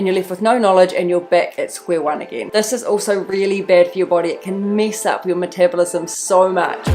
and you're left with no knowledge and you're back at square one again. This is also really bad for your body. It can mess up your metabolism so much.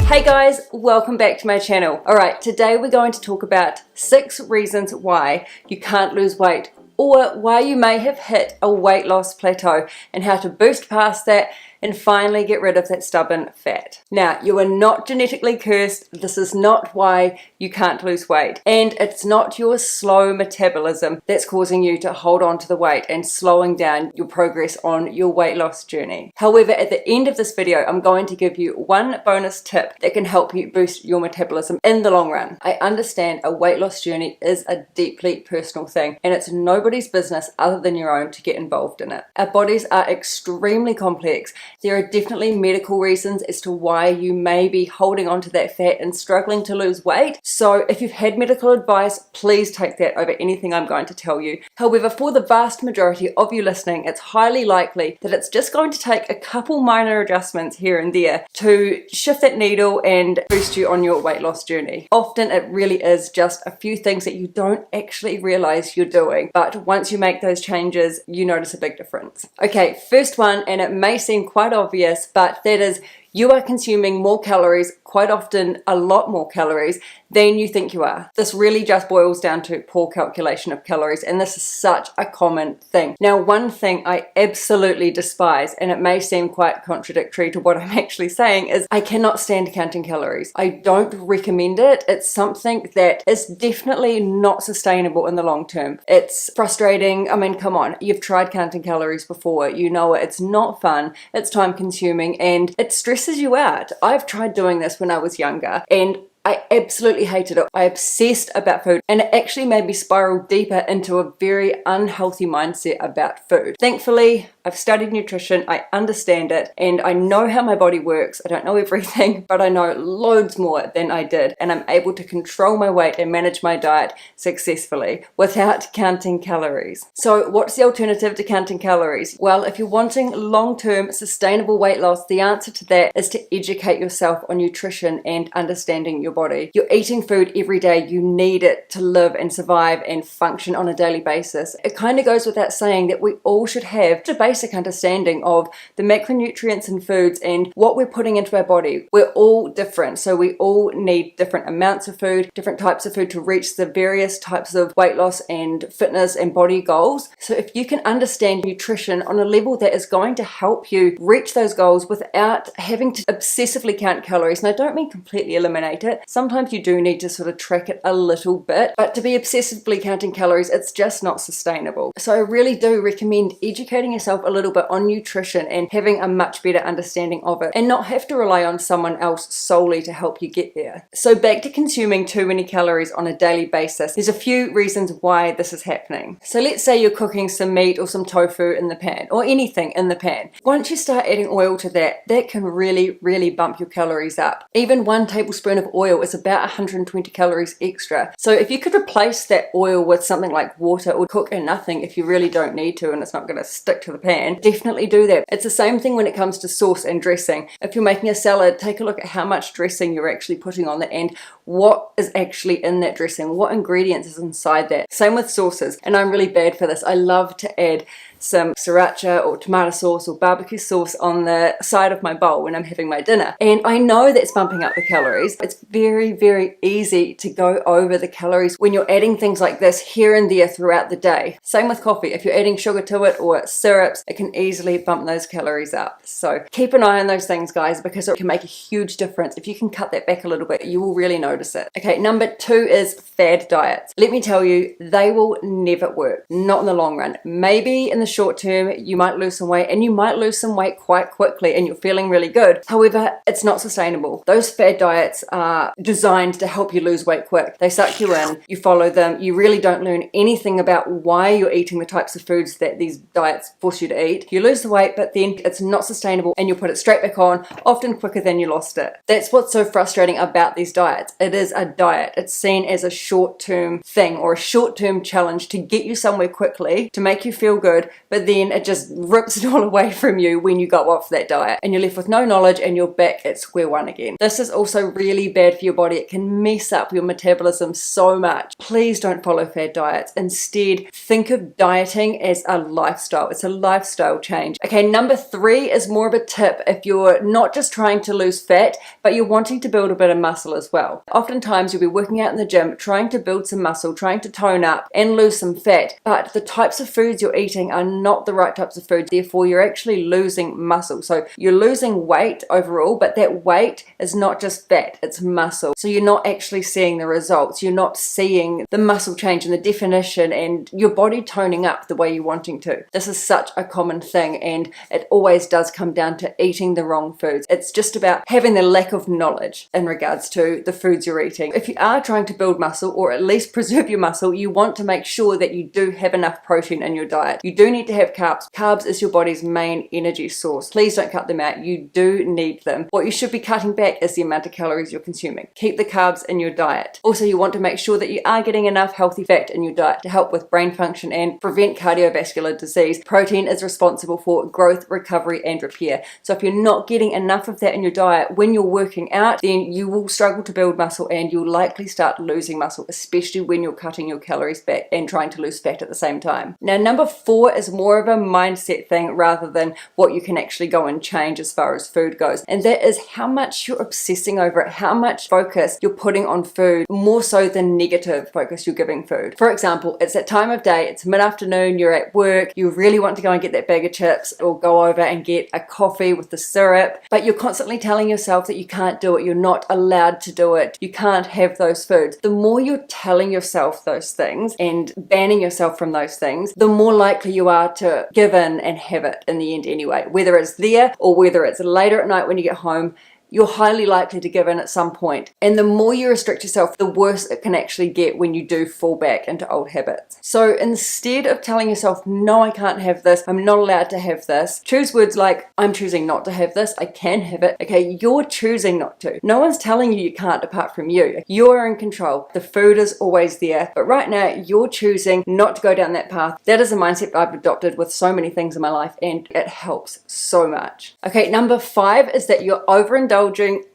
Hey guys, welcome back to my channel. Alright, today we're going to talk about 6 reasons why you can't lose weight, or why you may have hit a weight loss plateau and how to boost past that and finally get rid of that stubborn fat. Now, you are not genetically cursed. This is not why you can't lose weight. And it's not your slow metabolism that's causing you to hold on to the weight and slowing down your progress on your weight loss journey. However, at the end of this video, I'm going to give you one bonus tip that can help you boost your metabolism in the long run. I understand a weight loss journey is a deeply personal thing, and it's nobody's business other than your own to get involved in it. Our bodies are extremely complex. There are definitely medical reasons as to why you may be holding on to that fat and struggling to lose weight. So if you've had medical advice, please take that over anything I'm going to tell you. However, for the vast majority of you listening, it's highly likely that it's just going to take a couple minor adjustments here and there to shift that needle and boost you on your weight loss journey. Often it really is just a few things that you don't actually realize you're doing, but once you make those changes, you notice a big difference. Okay, first one, and it may seem quite obvious, but that is you are consuming more calories, quite often a lot more calories than you think you are. This really just boils down to poor calculation of calories, and this is such a common thing. Now, one thing I absolutely despise, and it may seem quite contradictory to what I'm actually saying, is I cannot stand counting calories. I don't recommend it. It's something that is definitely not sustainable in the long term. It's frustrating. I mean, come on, you've tried counting calories before. You know it's not fun, it's time consuming, and it stresses you out. I've tried doing this when I was younger, and I absolutely hated it. I obsessed about food, and it actually made me spiral deeper into a very unhealthy mindset about food. Thankfully, I've studied nutrition, I understand it, and I know how my body works. I don't know everything, but I know loads more than I did, and I'm able to control my weight and manage my diet successfully without counting calories. So what's the alternative to counting calories? Well, if you're wanting long-term sustainable weight loss, the answer to that is to educate yourself on nutrition and understanding your body. You're eating food every day. You need it to live and survive and function on a daily basis. It kind of goes without saying that we all should have a basic understanding of the macronutrients in foods and what we're putting into our body. We're all different, so we all need different amounts of food, different types of food to reach the various types of weight loss and fitness and body goals. So if you can understand nutrition on a level that is going to help you reach those goals without having to obsessively count calories, and I don't mean completely eliminate it. Sometimes you do need to sort of track it a little bit, but to be obsessively counting calories, it's just not sustainable. So I really do recommend educating yourself a little bit on nutrition and having a much better understanding of it, and not have to rely on someone else solely to help you get there. So back to consuming too many calories on a daily basis. There's a few reasons why this is happening. So let's say you're cooking some meat or some tofu in the pan, or anything in the pan. Once you start adding oil to that, that can really bump your calories up. Even 1 tablespoon of oil is about 120 calories extra. So if you could replace that oil with something like water, or cook in nothing if you really don't need to and it's not going to stick to the pan, definitely do that. It's the same thing when it comes to sauce and dressing. If you're making a salad, take a look at how much dressing you're actually putting on it and what is actually in that dressing, what ingredients is inside that. Same with sauces, and I'm really bad for this. I love to add some sriracha or tomato sauce or barbecue sauce on the side of my bowl when I'm having my dinner. And I know that's bumping up the calories. It's very easy to go over the calories when you're adding things like this here and there throughout the day. Same with coffee. If you're adding sugar to it or syrups, it can easily bump those calories up. So keep an eye on those things, guys, because it can make a huge difference. If you can cut that back a little bit, you will really notice it. Okay, number 2 is fad diets. Let me tell you, they will never work. Not in the long run. Maybe in the short term, you might lose some weight, and you might lose some weight quite quickly and you're feeling really good. However, it's not sustainable. Those fad diets are designed to help you lose weight quick. They suck you in, you follow them, you really don't learn anything about why you're eating the types of foods that these diets force you to eat. You lose the weight, but then it's not sustainable and you put it straight back on, often quicker than you lost it. That's what's so frustrating about these diets. It is a diet. It's seen as a short-term thing or a short-term challenge to get you somewhere quickly, to make you feel good, but then it just rips it all away from you when you go off that diet, and you're left with no knowledge and you're back at square one again. This is also really bad for your body. It can mess up your metabolism so much. Please don't follow fad diets. Instead, think of dieting as a lifestyle. It's a lifestyle change. Okay, number 3 is more of a tip if you're not just trying to lose fat, but you're wanting to build a bit of muscle as well. Oftentimes you'll be working out in the gym, trying to build some muscle, trying to tone up and lose some fat, but the types of foods you're eating are not the right types of foods. Therefore, you're actually losing muscle. So you're losing weight overall, but that weight is not just fat, it's muscle. So you're not actually seeing the results. You're not seeing the muscle change and the definition and your body toning up the way you're wanting to. This is such a common thing, and it always does come down to eating the wrong foods. It's just about having the lack of knowledge in regards to the foods you're eating. If you are trying to build muscle or at least preserve your muscle, you want to make sure that you do have enough protein in your diet. You do need to have carbs. Carbs is your body's main energy source. Please don't cut them out. You do need them. What you should be cutting back is the amount of calories you're consuming. Keep the carbs in your diet. Also, you want to make sure that you are getting enough healthy fat in your diet to help with brain function and prevent cardiovascular disease. Protein is responsible for growth, recovery, and repair. So if you're not getting enough of that in your diet when you're working out, then you will struggle to build muscle and you'll likely start losing muscle, especially when you're cutting your calories back and trying to lose fat at the same time. Now, number 4 is more of a mindset thing rather than what you can actually go and change as far as food goes. And that is how much you're obsessing over it, how much focus you're putting on food, more so than negative focus you're giving food. For example, it's that time of day, it's mid-afternoon, you're at work, you really want to go and get that bag of chips or go over and get a coffee with the syrup, but you're constantly telling yourself that you can't do it, you're not allowed to do it, you can't have those foods. The more you're telling yourself those things and banning yourself from those things, the more likely you are to give in and have it in the end anyway. Whether it's there or whether it's later at night when you get home, you're highly likely to give in at some point. And the more you restrict yourself, the worse it can actually get when you do fall back into old habits. So instead of telling yourself, no, I can't have this, I'm not allowed to have this, choose words like, I'm choosing not to have this, I can have it. Okay, you're choosing not to. No one's telling you you can't apart from you. You're in control. The food is always there. But right now, you're choosing not to go down that path. That is a mindset I've adopted with so many things in my life, and it helps so much. Okay, number 5 is that you're overindulging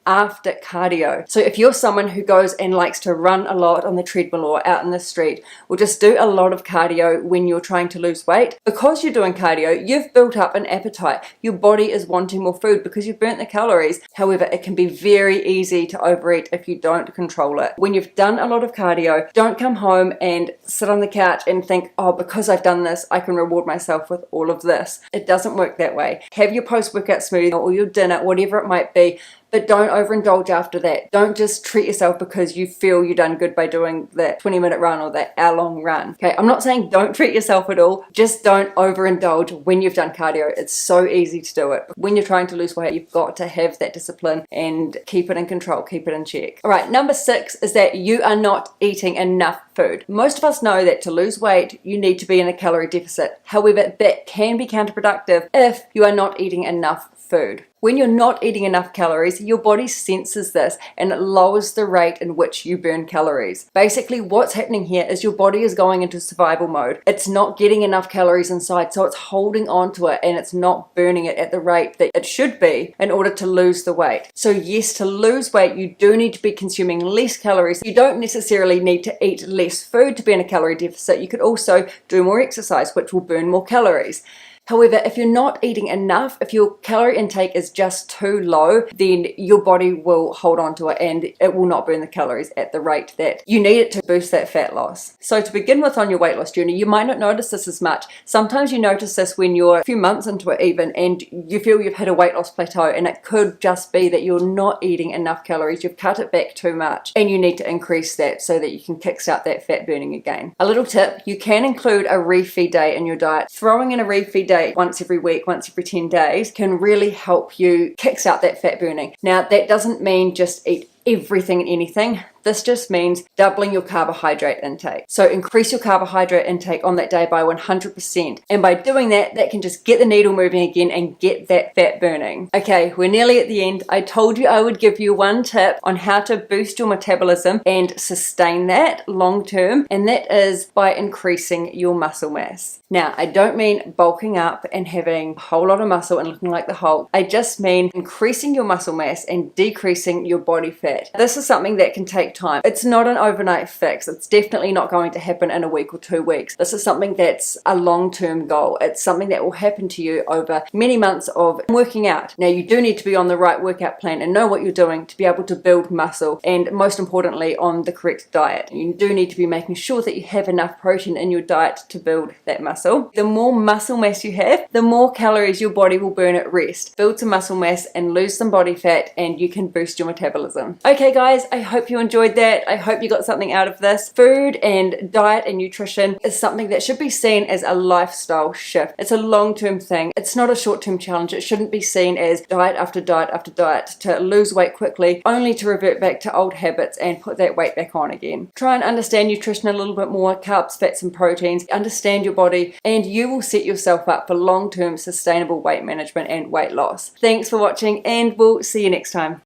after cardio. So if you're someone who goes and likes to run a lot on the treadmill or out in the street, or just do a lot of cardio when you're trying to lose weight, because you're doing cardio, you've built up an appetite. Your body is wanting more food because you've burnt the calories. However, it can be very easy to overeat if you don't control it. When you've done a lot of cardio, don't come home and sit on the couch and think, oh, because I've done this, I can reward myself with all of this. It doesn't work that way. Have your post-workout smoothie or your dinner, whatever it might be, but don't overindulge after that. Don't just treat yourself because you feel you've done good by doing that 20-minute run or that hour-long run. Okay, I'm not saying don't treat yourself at all. Just don't overindulge when you've done cardio. It's so easy to do it. When you're trying to lose weight, you've got to have that discipline and keep it in control, keep it in check. All right, number 6 is that you are not eating enough food. Most of us know that to lose weight, you need to be in a calorie deficit. However, that can be counterproductive if you are not eating enough food. When you're not eating enough calories, your body senses this and it lowers the rate in which you burn calories. Basically, what's happening here is your body is going into survival mode. It's not getting enough calories inside, so it's holding on to it and it's not burning it at the rate that it should be in order to lose the weight. So yes, to lose weight, you do need to be consuming less calories. You don't necessarily need to eat less food to be in a calorie deficit. You could also do more exercise, which will burn more calories. However, if you're not eating enough, if your calorie intake is just too low, then your body will hold on to it and it will not burn the calories at the rate that you need it to boost that fat loss. So to begin with on your weight loss journey, you might not notice this as much. Sometimes you notice this when you're a few months into it even and you feel you've hit a weight loss plateau, and it could just be that you're not eating enough calories, you've cut it back too much and you need to increase that so that you can kickstart that fat burning again. A little tip, you can include a refeed day in your diet. Throwing in a refeed day once every week, once every 10 days can really help you kickstart that fat burning. Now, that doesn't mean just eat everything and anything. This just means doubling your carbohydrate intake. So increase your carbohydrate intake on that day by 100%. And by doing that, that can just get the needle moving again and get that fat burning. Okay, we're nearly at the end. I told you I would give you one tip on how to boost your metabolism and sustain that long term, and that is by increasing your muscle mass. Now, I don't mean bulking up and having a whole lot of muscle and looking like the Hulk. I just mean increasing your muscle mass and decreasing your body fat. This is something that can take time. It's not an overnight fix. It's definitely not going to happen in a week or 2 weeks. This is something that's a long-term goal. It's something that will happen to you over many months of working out. Now, you do need to be on the right workout plan and know what you're doing to be able to build muscle, and most importantly, on the correct diet. You do need to be making sure that you have enough protein in your diet to build that muscle. The more muscle mass you have, the more calories your body will burn at rest. Build some muscle mass and lose some body fat, and you can boost your metabolism. Okay guys, I hope you enjoyed that. I hope you got something out of this. Food and diet and nutrition is something that should be seen as a lifestyle shift. It's a long-term thing. It's not a short-term challenge. It shouldn't be seen as diet after diet after diet to lose weight quickly, only to revert back to old habits and put that weight back on again. Try and understand nutrition a little bit more, carbs, fats and proteins, understand your body, and you will set yourself up for long-term sustainable weight management and weight loss. Thanks for watching, and we'll see you next time.